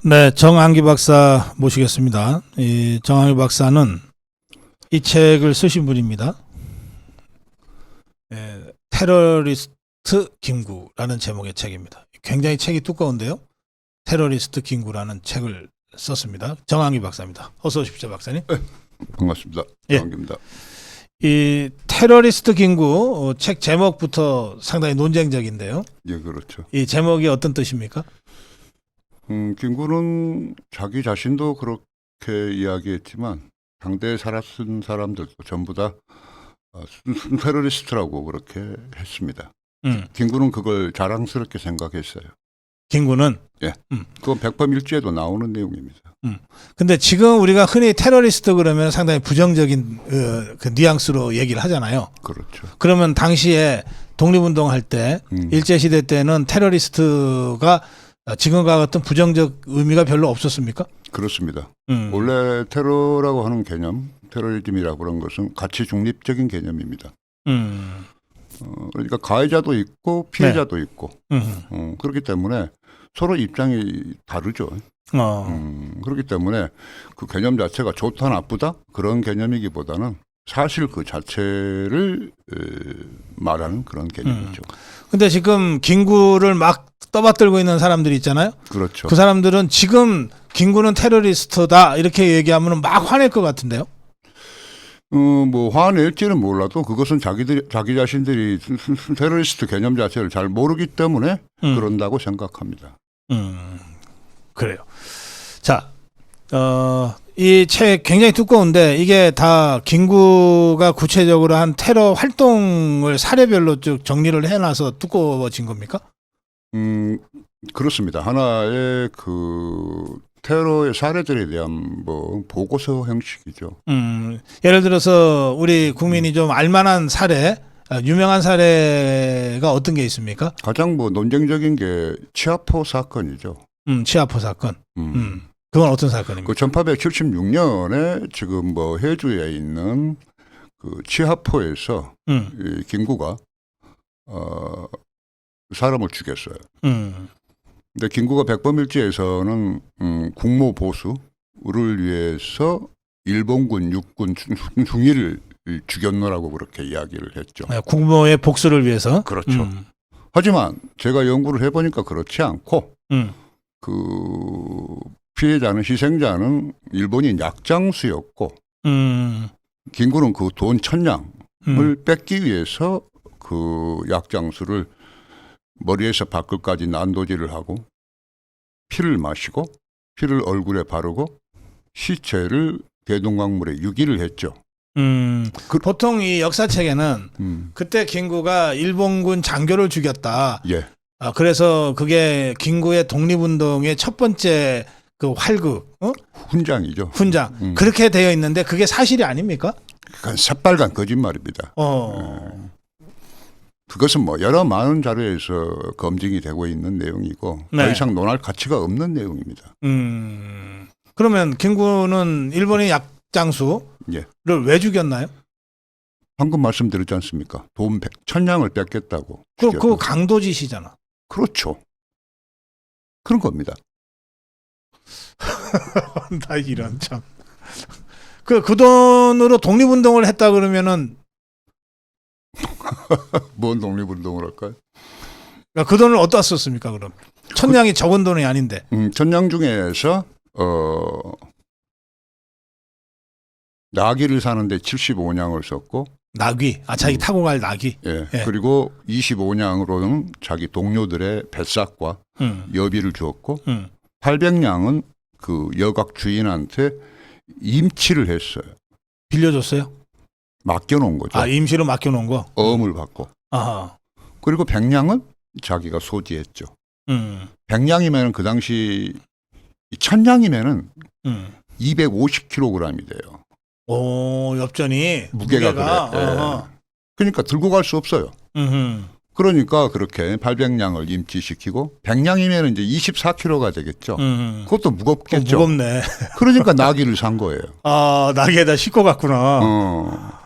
네, 정한기 박사 모시겠습니다. 이 정한기 박사는 이 책을 쓰신 분입니다. 테러리스트 김구라는 제목의 책입니다. 굉장히 책이 두꺼운데요. 테러리스트 김구라는 책을 썼습니다. 정한기 박사입니다. 어서 오십시오, 박사님. 네, 반갑습니다. 예. 정한기입니다. 이 테러리스트 김구 책 제목부터 상당히 논쟁적인데요. 예, 그렇죠. 이 제목이 어떤 뜻입니까? 김구는 자기 자신도 그렇게 이야기했지만 당대에 살았던 사람들도 전부 다 순 테러리스트라고 그렇게 했습니다. 김구는 그걸 자랑스럽게 생각했어요. 김구는? 예, 그건 백범일지에도 나오는 내용입니다. 근데 지금 우리가 흔히 테러리스트 그러면 상당히 부정적인 그 뉘앙스로 얘기를 하잖아요. 그렇죠. 그러면 당시에 독립운동할 때 일제시대 때는 테러리스트가 지금과 같은 부정적 의미가 별로 없었습니까? 그렇습니다. 원래 테러라고 하는 개념, 테러리즘이라고 그런 것은 가치 중립적인 개념입니다. 그러니까 가해자도 있고 피해자도 있고 그렇기 때문에 서로 입장이 다르죠. 그렇기 때문에 그 개념 자체가 좋다 나쁘다 그런 개념이기보다는 사실 그 자체를 말하는 그런 개념이죠. 근데 지금 김구를 막 떠받들고 있는 사람들이 있잖아요. 그렇죠. 그 사람들은 지금 김구는 테러리스트다 이렇게 얘기하면 막 화낼 것 같은데요. 뭐 화낼지는 몰라도 그것은 자기 자신들이 테러리스트 개념 자체를 잘 모르기 때문에 그런다고 생각합니다. 그래요. 자, 이 책 굉장히 두꺼운데 이게 다 김구가 구체적으로 한 테러 활동을 사례별로 쭉 정리를 해놔서 두꺼워진 겁니까? 그렇습니다. 하나의 그 테러의 사례들에 대한 뭐 보고서 형식이죠. 예를 들어서 우리 국민이 좀 알만한 사례, 유명한 사례가 어떤 게 있습니까? 가장 뭐 논쟁적인 게 치아포 사건이죠. 치아포 사건. 그건 어떤 사건입니까? 그 1876년에 지금 뭐 해주에 있는 그 치아포에서 이 김구가 사람을 죽였어요. 근데 김구가 백범일지에서는 국모 보수를 위해서 일본군 육군 중위를 죽였노라고 그렇게 이야기를 했죠. 국모의 복수를 위해서. 그렇죠. 하지만 제가 연구를 해보니까 그렇지 않고 그 피해자는 희생자는 일본인 약장수였고 김구는 그 돈 1000냥을 뺏기 위해서 그 약장수를 머리에서 발끝까지 난도질을 하고 피를 마시고 피를 얼굴에 바르고 시체를 대동강물에 유기를 했죠. 보통 이 역사책에는 그때 김구가 일본군 장교를 죽였다. 예. 그래서 그게 김구의 독립운동의 첫 번째 그 활극, 훈장이죠. 훈장. 그렇게 되어 있는데 그게 사실이 아닙니까? 그건 새빨간 거짓말입니다. 그것은 뭐 여러 많은 자료에서 검증이 되고 있는 내용이고 더 이상 논할 가치가 없는 내용입니다. 그러면 김구는 일본의 약장수를 왜 죽였나요? 방금 말씀드렸지 않습니까? 돈 1000냥을 뺏겠다고. 그 강도짓이잖아. 그렇죠. 그런 겁니다. 나 이런 참. 그 돈으로 독립운동을 했다 그러면은 뭔 독립운동을 할까요? 그 돈을 어디다 썼습니까? 그럼 1000냥이 적은 돈이 아닌데. 1000냥 중에서 나귀를 사는데 75냥을 썼고 나귀, 자기 타고 갈 나귀. 예. 그리고 25냥으로는 자기 동료들의 뱃삭과 여비를 주었고 800냥은 그 여각 주인한테 임치를 했어요. 빌려줬어요? 맡겨놓은 거죠. 임시로 맡겨놓은 거. 어음을 받고. 아하. 그리고 100냥은 자기가 소지했죠. 100냥이면 그 당시 1000냥이면은 250kg이 돼요. 오, 엽전이 무게가 그래. 예. 그러니까 들고 갈 수 없어요. 그러니까 그렇게 800냥을 임치시키고 100냥이면 이제 24kg가 되겠죠. 그것도 무겁겠죠. 무겁네. 그러니까 나귀를 산 거예요. 나귀에다 싣고 갔구나.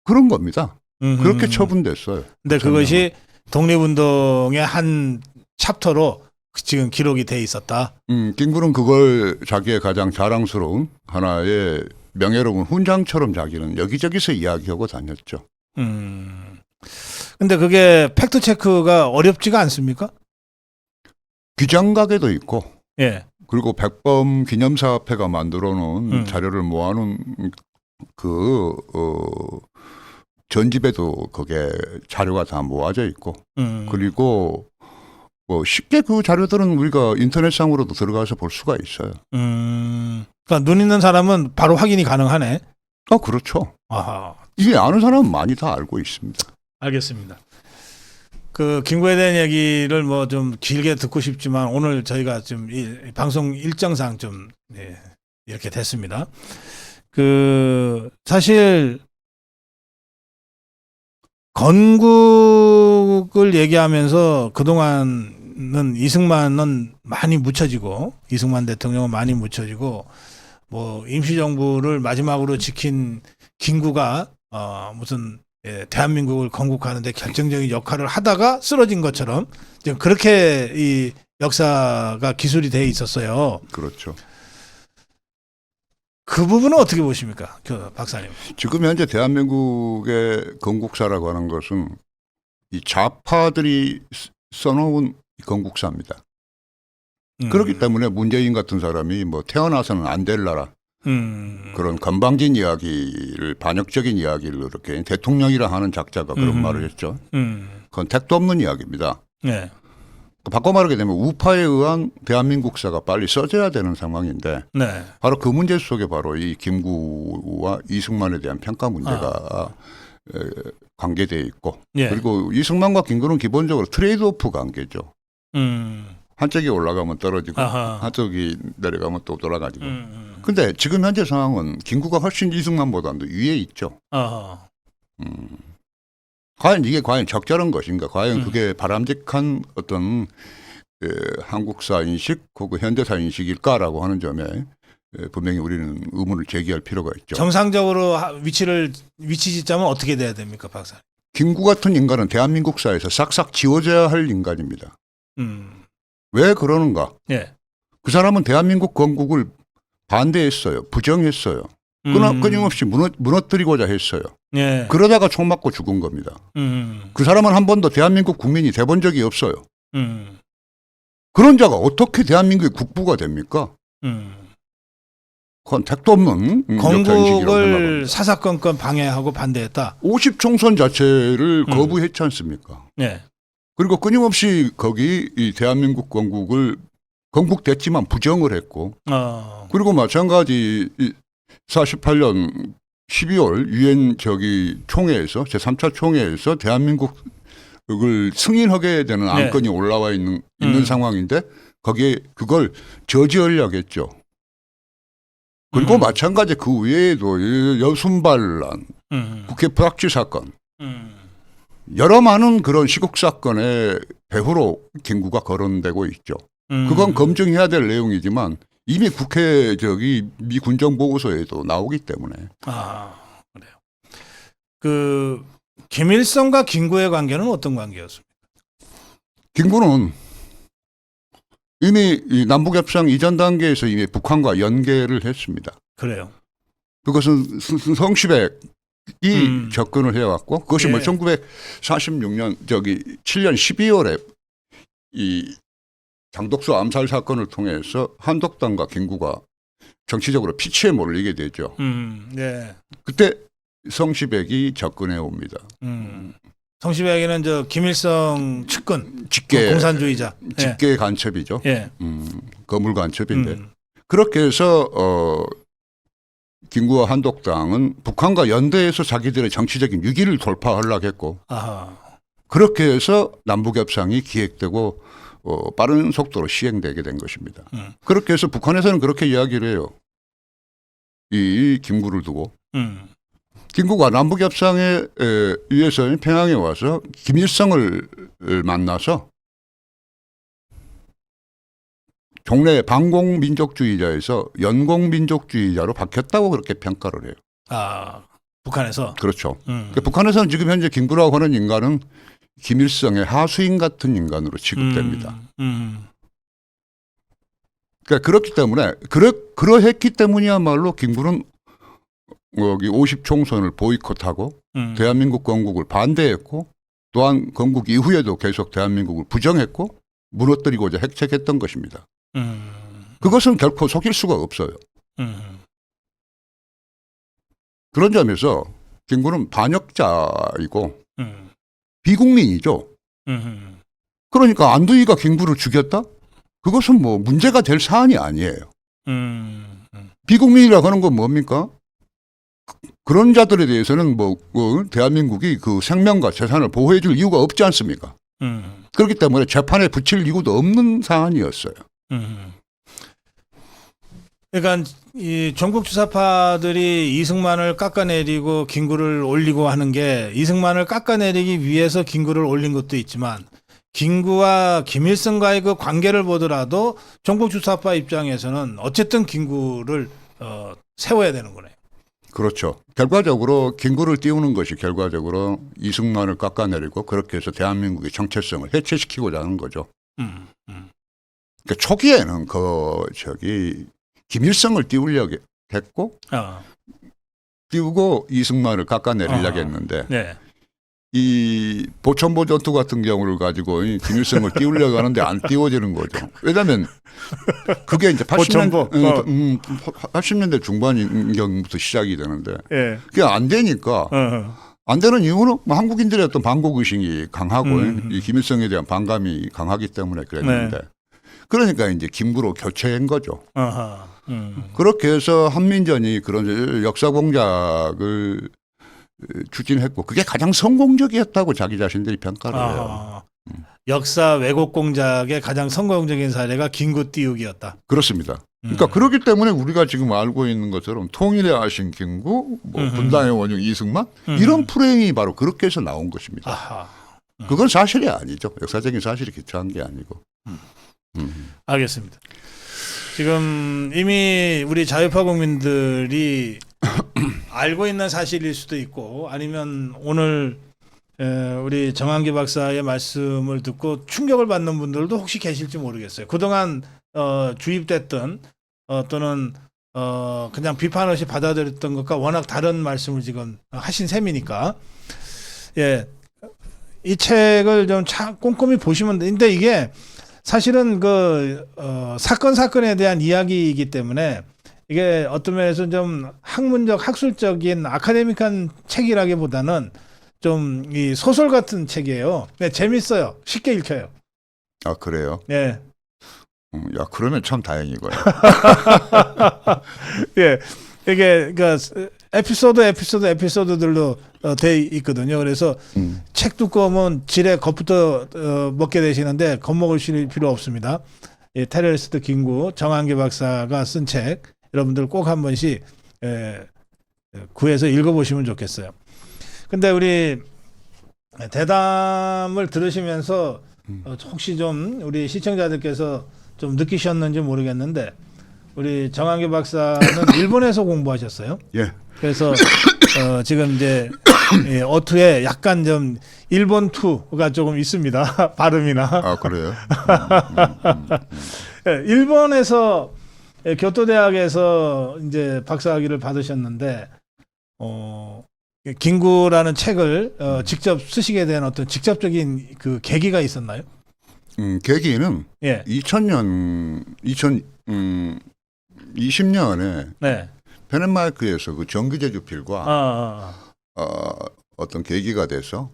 그런 겁니다. 그렇게 처분됐어요. 근데 그것이 독립운동의 한 챕터로 지금 기록이 돼 있었다. 김구는 그걸 자기의 가장 자랑스러운 하나의 명예로운 훈장처럼 자기는 여기저기서 이야기하고 다녔죠. 근데 그게 팩트 체크가 어렵지가 않습니까? 규장각에도 있고, 예. 그리고 백범 기념사업회가 만들어놓은 자료를 모아놓은 전집에도 그게 자료가 다 모아져 있고, 그리고 뭐 쉽게 그 자료들은 우리가 인터넷상으로도 들어가서 볼 수가 있어요. 그러니까 눈 있는 사람은 바로 확인이 가능하네. 그렇죠. 아하. 이게 아는 사람은 많이 다 알고 있습니다. 알겠습니다. 그 김구에 대한 얘기를 뭐 좀 길게 듣고 싶지만 오늘 저희가 좀 방송 일정상 좀 이렇게 됐습니다. 그 사실 건국을 얘기하면서 그동안은 이승만은 많이 묻혀지고 이승만 대통령은 많이 묻혀지고 뭐 임시정부를 마지막으로 지킨 김구가 무슨 대한민국을 건국하는데 결정적인 역할을 하다가 쓰러진 것처럼 지금 그렇게 이 역사가 기술이 돼 있었어요. 그렇죠. 그 부분은 어떻게 보십니까, 박사님? 지금 현재 대한민국의 건국사라고 하는 것은 이 좌파들이 써놓은 건국사입니다. 그렇기 때문에 문재인 같은 사람이 뭐 태어나서는 안 될 나라 그런 건방진 이야기를 반역적인 이야기를 이렇게 대통령이라 하는 작자가 그런 말을 했죠. 그건 택도 없는 이야기입니다. 네. 바꿔 말하게 되면 우파에 의한 대한민국사가 빨리 써져야 되는 상황인데 네. 바로 그 문제 속에 바로 이 김구와 이승만에 대한 평가 문제가 관계되어 있고 예. 그리고 이승만과 김구는 기본적으로 트레이드오프 관계죠. 한쪽이 올라가면 떨어지고 한쪽이 내려가면 또 돌아가지고. 근데 지금 현재 상황은 김구가 훨씬 이승만보다도 위에 있죠. 과연 이게 과연 적절한 것인가? 과연 그게 바람직한 어떤 한국사 인식 혹은 현대사 인식일까라고 하는 점에 분명히 우리는 의문을 제기할 필요가 있죠. 정상적으로 위치 짓자면 어떻게 돼야 됩니까, 박사? 김구 같은 인간은 대한민국사에서 싹싹 지워져야 할 인간입니다. 왜 그러는가? 예. 그 사람은 대한민국 건국을 반대했어요. 부정했어요. 끊임없이 무너뜨리고자 했어요. 예. 그러다가 총 맞고 죽은 겁니다. 그 사람은 한 번도 대한민국 국민이 돼본 적이 없어요. 그런 자가 어떻게 대한민국의 국부가 됩니까? 그건 택도 없는 건국을 사사건건 방해하고 반대했다. 50총선 자체를 거부했지 않습니까? 네. 그리고 끊임없이 거기 이 대한민국 건국됐지만 부정을 했고 그리고 마찬가지 48년 12월 유엔 총회에서 제3차 총회에서 대한민국을 승인하게 되는 안건이 올라와 있는 상황인데 거기에 그걸 저지하려고 했죠. 그리고 마찬가지 그 외에도 여순반란, 국회 불합치 사건, 여러 많은 그런 시국 사건의 배후로 김구가 거론되고 있죠. 그건 검증해야 될 내용이지만 이미 국회 미 군정 보고서에도 나오기 때문에. 그래요. 그 김일성과 김구의 관계는 어떤 관계였습니까? 김구는 이미 이 남북협상 이전 단계에서 이미 북한과 연계를 했습니다. 그래요. 그것은 성시백이 접근을 해왔고 그것이 뭐 1946년 7년 12월에 이 장독수 암살 사건을 통해서 한독당과 김구가 정치적으로 피치에 몰리게 되죠. 네. 그때 성시백이 접근해 옵니다. 성시백에는 김일성 측근, 공산주의자, 직계 간첩이죠. 예. 거물 간첩인데 그렇게 해서 김구와 한독당은 북한과 연대해서 자기들의 정치적인 위기를 돌파하려고 했고 그렇게 해서 남북협상이 기획되고 빠른 속도로 시행되게 된 것입니다. 그렇게 해서 북한에서는 그렇게 이야기를 해요. 이 김구를 두고. 김구가 남북협상에 의해서 평양에 와서 김일성을 만나서 종래 반공민족주의자에서 연공민족주의자로 바뀌었다고 그렇게 평가를 해요. 북한에서? 그렇죠. 그러니까 북한에서는 지금 현재 김구라고 하는 인간은 김일성의 하수인 같은 인간으로 취급됩니다. 그러니까 그렇기 때문에 그러했기 때문이야말로 김구는 여기 50 총선을 보이콧하고 대한민국 건국을 반대했고 또한 건국 이후에도 계속 대한민국을 부정했고 무너뜨리고자 핵책했던 것입니다. 그것은 결코 속일 수가 없어요. 그런 점에서 김구는 반역자이고 비국민이죠. 그러니까 안두희가 김구를 죽였다? 그것은 뭐 문제가 될 사안이 아니에요. 비국민이라고 하는 건 뭡니까? 그런 자들에 대해서는 뭐 대한민국이 그 생명과 재산을 보호해 줄 이유가 없지 않습니까? 그렇기 때문에 재판에 붙일 이유도 없는 사안이었어요. 그러니까 이 전국 주사파들이 이승만을 깎아내리고 김구를 올리고 하는 게 이승만을 깎아내리기 위해서 김구를 올린 것도 있지만 김구와 김일성과의 그 관계를 보더라도 전국 주사파 입장에서는 어쨌든 김구를 세워야 되는 거네요. 그렇죠. 결과적으로 김구를 띄우는 것이 결과적으로 이승만을 깎아내리고 그렇게 해서 대한민국의 정체성을 해체시키고자 하는 거죠. 그러니까 초기에는 김일성을 띄우려고 했고 띄우고 이승만을 깎아내리려고 했는데 네. 이 보천보 전투 같은 경우를 가지고 김일성을 띄우려고 하는데 안 띄워지는 거죠. 왜냐하면 그게 이제 80년대 중반경부터 시작이 되는데 예. 그게 안 되니까 안 되는 이유는 뭐 한국인들의 어떤 반국의식이 강하고 이 김일성에 대한 반감이 강하기 때문에 그랬는데 네. 그러니까 이제 김구로 교체한 거죠. 그렇게 해서 한민전이 그런 역사 공작을 추진했고 그게 가장 성공적이었다고 자기 자신들이 평가를 해요. 역사 왜곡 공작의 가장 성공적인 사례가 김구 띄우기였다. 그렇습니다. 그러니까 그렇기 때문에 우리가 지금 알고 있는 것처럼 통일의 아신 김구, 뭐 분단의 원흉 이승만 이런 프레임이 바로 그렇게 해서 나온 것입니다. 그건 사실이 아니죠. 역사적인 사실이 기초한 게 아니고. 알겠습니다. 지금 이미 우리 자유파 국민들이 알고 있는 사실일 수도 있고 아니면 오늘 우리 정한기 박사의 말씀을 듣고 충격을 받는 분들도 혹시 계실지 모르겠어요. 그동안 주입됐던 또는 그냥 비판 없이 받아들였던 것과 워낙 다른 말씀을 지금 하신 셈이니까 예, 이 책을 좀 꼼꼼히 보시면 되는데 이게 사실은 그 사건에 대한 이야기이기 때문에 이게 어떤 면에서 좀 학문적 학술적인 아카데믹한 책이라기보다는 좀 이 소설 같은 책이에요. 네, 재밌어요. 쉽게 읽혀요. 아 그래요? 네. 야 그러면 참 다행이고요. 예, 이게 그러니까 에피소드들로 돼 있거든요. 그래서 책 두꺼우면 지레 겁부터 먹게 되시는데 겁먹을 필요 없습니다. 예, 테러리스트 김구 정한기 박사가 쓴 책 여러분들 꼭 한 번씩 구해서 읽어보시면 좋겠어요. 근데 우리 대담을 들으시면서 혹시 좀 우리 시청자들께서 좀 느끼셨는지 모르겠는데 우리 정한기 박사는 일본에서 공부하셨어요. 예. 그래서 지금 이제 어투에 약간 좀 일본 투가 조금 있습니다. 발음이나. 아 그래요? 일본에서 교토대학에서 이제 박사학위를 받으셨는데 김구라는 책을 직접 쓰시게 된 어떤 직접적인 그 계기가 있었나요? 계기는 예. 2020년에 네. 페넨마이크에서 그 정규제주필과 어떤 계기가 돼서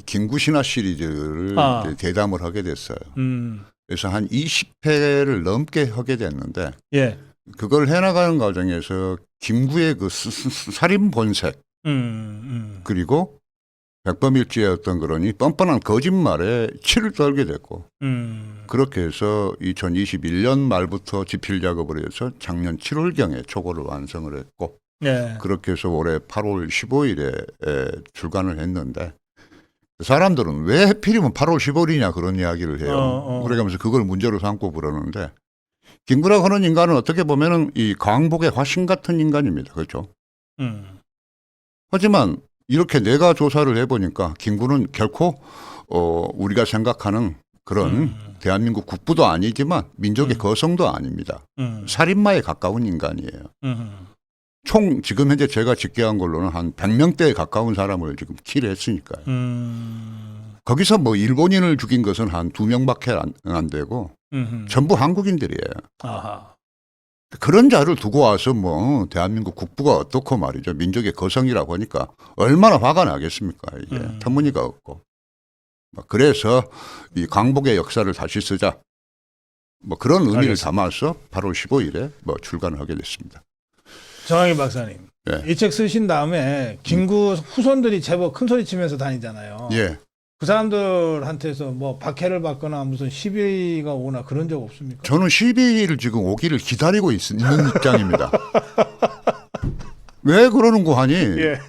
김구 신화 시리즈를 이제 대담을 하게 됐어요. 그래서 한 20회를 넘게 하게 됐는데 예. 그걸 해나가는 과정에서 김구의 그 살인 본색 그리고 백범일지의 어떤 그러니 뻔뻔한 거짓말에 치를 떨게 됐고 그렇게 해서 2021년 말부터 집필 작업을 해서 작년 7월경에 초고를 완성을 했고 네. 그렇게 해서 올해 8월 15일에 출간을 했는데 사람들은 왜 하필이면 8월 15일이냐 그런 이야기를 해요. 그래가면서 그걸 문제로 삼고 그러는데 김구라고 하는 인간은 어떻게 보면은 이 광복의 화신 같은 인간입니다. 그렇죠? 하지만 이렇게 내가 조사를 해보니까 김구는 결코 우리가 생각하는 그런 대한민국 국부도 아니지만 민족의 거성도 아닙니다. 살인마에 가까운 인간이에요. 총 지금 현재 제가 집계한 걸로는 한 100명대에 가까운 사람을 지금 킬을 했으니까요. 거기서 뭐 일본인을 죽인 것은 한 2명밖에 안 되고 전부 한국인들이에요. 아하. 그런 자를 두고 와서 뭐 대한민국 국부가 어떻고 말이죠. 민족의 거성이라고 하니까 얼마나 화가 나겠습니까. 이게 터무니가 없고. 그래서 이 광복의 역사를 다시 쓰자. 뭐 그런 의미를 알겠습니다. 담아서 8월 15일에 뭐 출간을 하게 됐습니다. 정학희 박사님, 예. 이 책 쓰신 다음에 김구 후손들이 제법 큰 소리 치면서 다니잖아요. 예. 그 사람들한테서 뭐 박해를 받거나 무슨 시비가 오거나 그런 적 없습니까? 저는 12일 지금 오기를 기다리고 있는 입장입니다. 왜 그러는 거 하니? 예.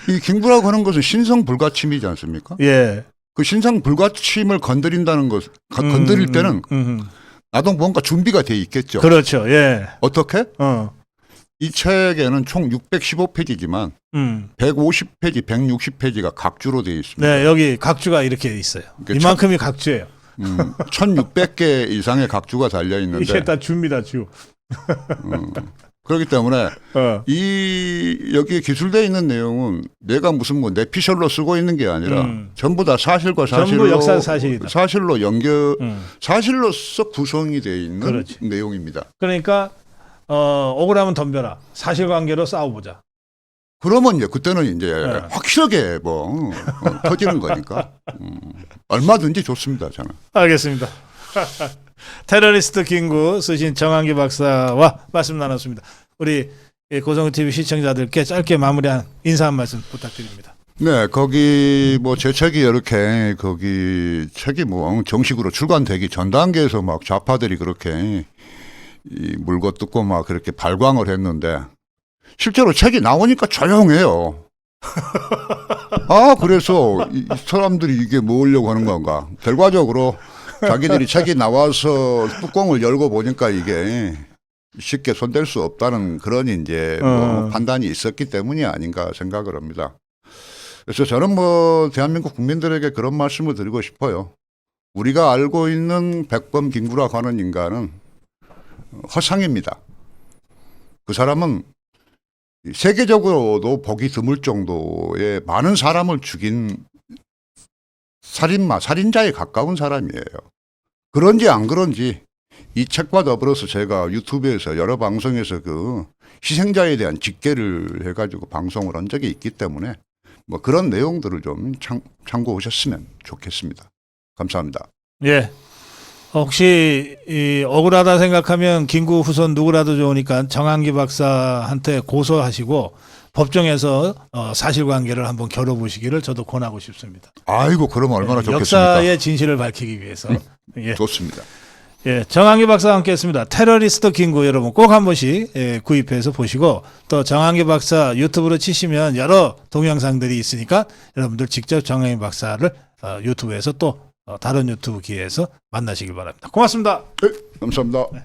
이 김구라고 하는 것은 신성 불가침이지 않습니까? 예. 그 신성 불가침을 건드린다는 것, 건드릴 때는 나도 뭔가 준비가 돼 있겠죠. 그렇죠. 예. 어떻게? 이 책에는 총 615페이지지만 150페이지, 160페이지가 각주로 되어 있습니다. 네, 여기 각주가 이렇게 있어요. 그러니까 이만큼이 각주예요. 1600개 이상의 각주가 달려 있는데 이게 다 주입니다, 주. 그렇기 때문에 여기에 기술되어 있는 내용은 내가 무슨 뭐 내피셜로 쓰고 있는 게 아니라 전부 다 사실과 사실로 전부 역사 사실이다. 사실로 사실로서 구성이 되어 있는 그렇지. 내용입니다. 그러니까 억울하면 덤벼라. 사실관계로 싸워보자. 그러면 이제 그때는 이제 확실하게 뭐 터지는 거니까 얼마든지 좋습니다. 저는. 알겠습니다. 테러리스트 김구 쓰신 정한기 박사와 말씀 나눴습니다. 우리 고성TV 시청자들께 짧게 마무리한 인사 한 말씀 부탁드립니다. 네, 거기 뭐 제 책이 이렇게 거기 책이 뭐 정식으로 출간되기 전 단계에서 막 좌파들이 그렇게 이 물고 뜯고 막 그렇게 발광을 했는데 실제로 책이 나오니까 조용해요. 아, 그래서 이 사람들이 이게 뭐려고 하는 건가? 결과적으로 자기들이 책이 나와서 뚜껑을 열고 보니까 이게 쉽게 손댈 수 없다는 그런 이제 뭐 판단이 있었기 때문이 아닌가 생각을 합니다. 그래서 저는 뭐 대한민국 국민들에게 그런 말씀을 드리고 싶어요. 우리가 알고 있는 백범 김구라고 하는 인간은 허상입니다. 그 사람은 세계적으로도 보기 드물 정도의 많은 사람을 죽인 살인자에 가까운 사람이에요. 그런지 안 그런지 이 책과 더불어서 제가 유튜브에서 여러 방송에서 그 희생자에 대한 직계를 해가지고 방송을 한 적이 있기 때문에 뭐 그런 내용들을 좀 참고하셨으면 좋겠습니다. 감사합니다. 예. 혹시 억울하다 생각하면 김구 후손 누구라도 좋으니까 정한기 박사한테 고소하시고 법정에서 사실관계를 한번 겨뤄보시기를 저도 권하고 싶습니다. 아이고, 그럼 얼마나 좋겠습니까? 역사의 진실을 밝히기 위해서. 예. 좋습니다. 예, 정한기 박사와 함께했습니다. 테러리스트 김구 여러분 꼭 한 번씩 구입해서 보시고 또 정한기 박사 유튜브로 치시면 여러 동영상들이 있으니까 여러분들 직접 정한기 박사를 유튜브에서 또 다른 유튜브 기회에서 만나시길 바랍니다. 고맙습니다. 네, 감사합니다. 네.